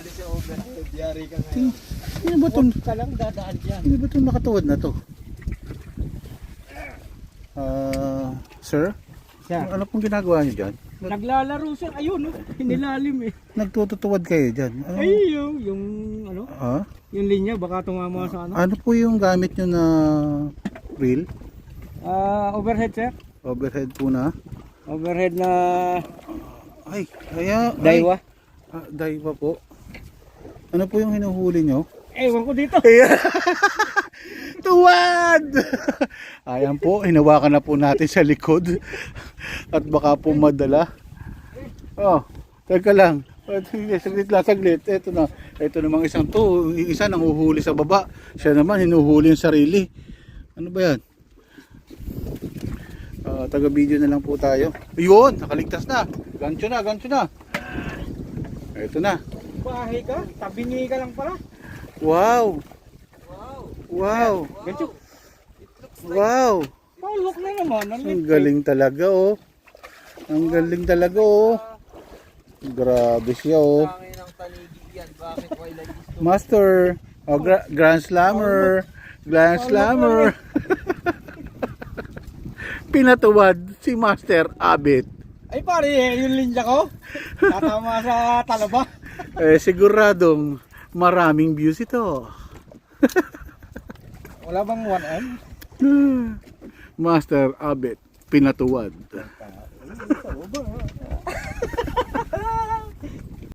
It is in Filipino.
Sumali sa overhead, yari ka ngayon. Ano ba itong, Ka lang dadaan dyan. ano ba itong nakatuwad na to? Sir? Siya. Ano pong ginagawa niyo dyan? Naglalaro siya. Ayun, oh. Hinilalim eh. Nagtututuwad kayo dyan? Ano? Ay, yung ano? Ha? Yung linya, baka tumama sa ano? Ano po yung gamit nyo na reel? Overhead, sir. Overhead po na? Overhead na Ay, kaya... daiwa. Daiwa po. Ano po yung hinuhuli nyo? Ewan ko dito. Tuwad! Ayan po, hinawakan na po natin sa likod. At baka po madala. Oh, teka lang. Saglit lang, saglit. Ito na. Ito namang isang to. Yung isa nanguhuli sa baba. Siya naman hinuhuli yung sarili. Ano ba yan? Taga-video na lang po tayo. Yun, nakaligtas na. Gancho na, gancho na. Ito na. Bahay ka? Tabingi ka lang pala. Wow! Wow! Gancho. Wow! Paulok na naman. Ang galing talaga oh. Ang galing talaga oh. Grabe siya oh. Master, oh, Grand Slammer. Grand Slammer. Pinatuwad si Master Abit. Ay pare, yung linya ko. Tatama sa talaba. Siguradong maraming views ito. Wala bang 1M? Master Abit, pinatuwad.